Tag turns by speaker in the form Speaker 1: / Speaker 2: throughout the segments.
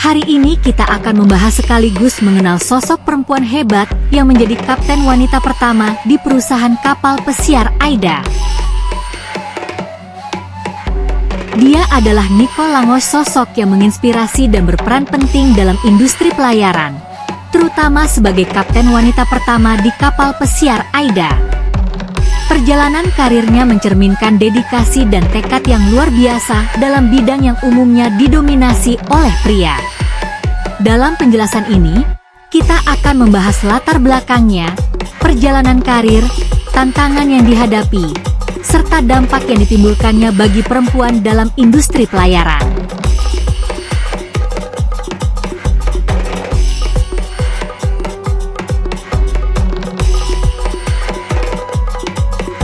Speaker 1: Hari ini kita akan membahas sekaligus mengenal sosok perempuan hebat yang menjadi kapten wanita pertama di perusahaan kapal pesiar AIDA. Dia adalah Nicole Langlois, sosok yang menginspirasi dan berperan penting dalam industri pelayaran, terutama sebagai kapten wanita pertama di kapal pesiar AIDA. Perjalanan karirnya mencerminkan dedikasi dan tekad yang luar biasa dalam bidang yang umumnya didominasi oleh pria. Dalam penjelasan ini, kita akan membahas latar belakangnya, perjalanan karir, tantangan yang dihadapi, serta dampak yang ditimbulkannya bagi perempuan dalam industri pelayaran.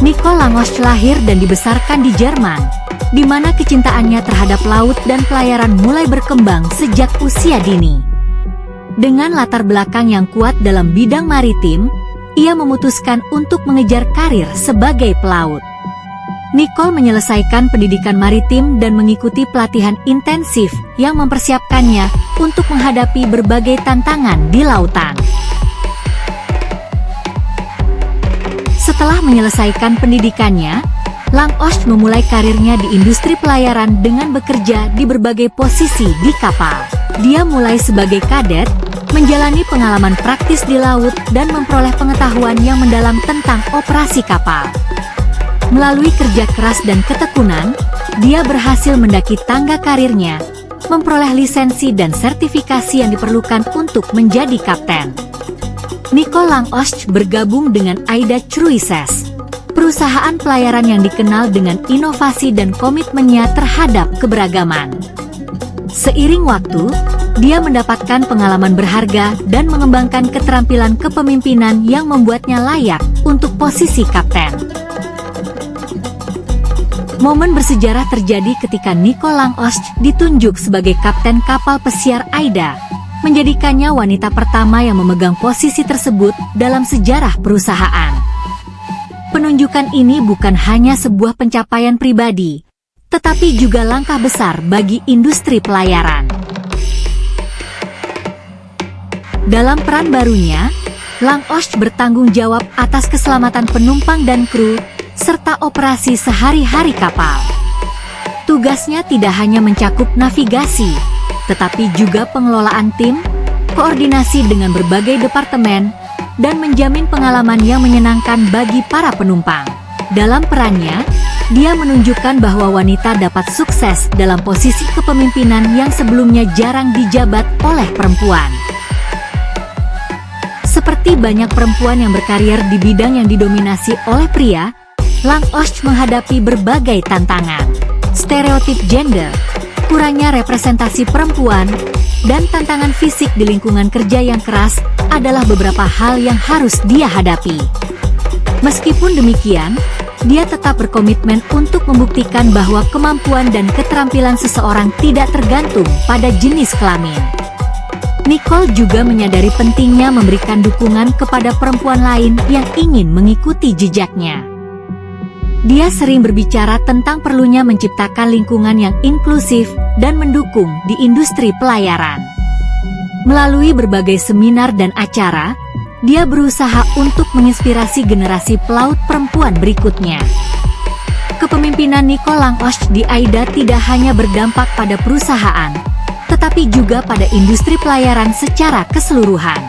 Speaker 1: Nicole Langlois lahir dan dibesarkan di Jerman, di mana kecintaannya terhadap laut dan pelayaran mulai berkembang sejak usia dini. Dengan latar belakang yang kuat dalam bidang maritim, ia memutuskan untuk mengejar karir sebagai pelaut. Nicole menyelesaikan pendidikan maritim dan mengikuti pelatihan intensif yang mempersiapkannya untuk menghadapi berbagai tantangan di lautan. Setelah menyelesaikan pendidikannya, Langlois memulai karirnya di industri pelayaran dengan bekerja di berbagai posisi di kapal. Dia mulai sebagai kadet, menjalani pengalaman praktis di laut dan memperoleh pengetahuan yang mendalam tentang operasi kapal. Melalui kerja keras dan ketekunan, dia berhasil mendaki tangga karirnya, memperoleh lisensi dan sertifikasi yang diperlukan untuk menjadi kapten. Nicole Langlois bergabung dengan AIDA Cruises, perusahaan pelayaran yang dikenal dengan inovasi dan komitmennya terhadap keberagaman. Seiring waktu, dia mendapatkan pengalaman berharga dan mengembangkan keterampilan kepemimpinan yang membuatnya layak untuk posisi kapten. Momen bersejarah terjadi ketika Nicole Langlois ditunjuk sebagai kapten kapal pesiar AIDA, menjadikannya wanita pertama yang memegang posisi tersebut dalam sejarah perusahaan. Penunjukan ini bukan hanya sebuah pencapaian pribadi, tetapi juga langkah besar bagi industri pelayaran. Dalam peran barunya, Langlois bertanggung jawab atas keselamatan penumpang dan kru, serta operasi sehari-hari kapal. Tugasnya tidak hanya mencakup navigasi, tetapi juga pengelolaan tim, koordinasi dengan berbagai departemen, dan menjamin pengalaman yang menyenangkan bagi para penumpang. Dalam perannya, dia menunjukkan bahwa wanita dapat sukses dalam posisi kepemimpinan yang sebelumnya jarang dijabat oleh perempuan. Seperti banyak perempuan yang berkarir di bidang yang didominasi oleh pria, Langlois menghadapi berbagai tantangan, stereotip gender, kurangnya representasi perempuan, dan tantangan fisik di lingkungan kerja yang keras adalah beberapa hal yang harus dia hadapi. Meskipun demikian, dia tetap berkomitmen untuk membuktikan bahwa kemampuan dan keterampilan seseorang tidak tergantung pada jenis kelamin. Nicole juga menyadari pentingnya memberikan dukungan kepada perempuan lain yang ingin mengikuti jejaknya. Dia sering berbicara tentang perlunya menciptakan lingkungan yang inklusif dan mendukung di industri pelayaran. Melalui berbagai seminar dan acara, dia berusaha untuk menginspirasi generasi pelaut perempuan berikutnya. Kepemimpinan Nicole Langlois di AIDA tidak hanya berdampak pada perusahaan, tetapi juga pada industri pelayaran secara keseluruhan.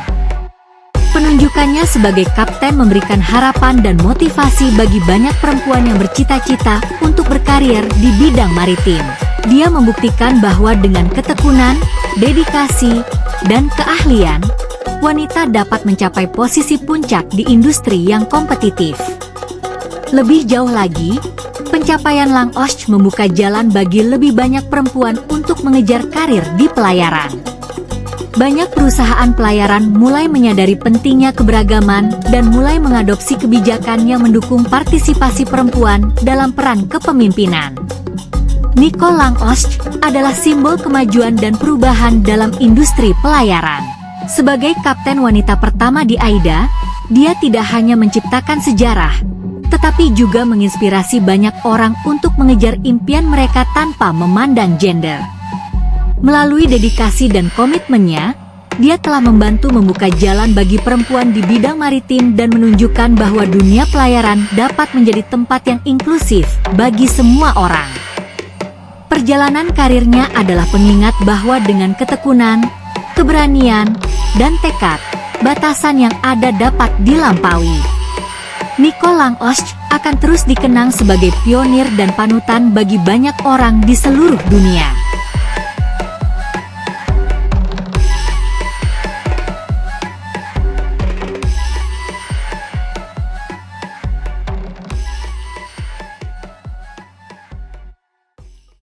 Speaker 1: Penunjukannya sebagai kapten memberikan harapan dan motivasi bagi banyak perempuan yang bercita-cita untuk berkarir di bidang maritim. Dia membuktikan bahwa dengan ketekunan, dedikasi, dan keahlian, wanita dapat mencapai posisi puncak di industri yang kompetitif. Lebih jauh lagi, pencapaian Langlois membuka jalan bagi lebih banyak perempuan untuk mengejar karir di pelayaran. Banyak perusahaan pelayaran mulai menyadari pentingnya keberagaman dan mulai mengadopsi kebijakan yang mendukung partisipasi perempuan dalam peran kepemimpinan. Nicole Langlois adalah simbol kemajuan dan perubahan dalam industri pelayaran. Sebagai kapten wanita pertama di AIDA, dia tidak hanya menciptakan sejarah, tetapi juga menginspirasi banyak orang untuk mengejar impian mereka tanpa memandang gender. Melalui dedikasi dan komitmennya, dia telah membantu membuka jalan bagi perempuan di bidang maritim dan menunjukkan bahwa dunia pelayaran dapat menjadi tempat yang inklusif bagi semua orang. Perjalanan karirnya adalah pengingat bahwa dengan ketekunan, keberanian, dan tekad, batasan yang ada dapat dilampaui. Nicole Langosch akan terus dikenang sebagai pionir dan panutan bagi banyak orang di seluruh dunia.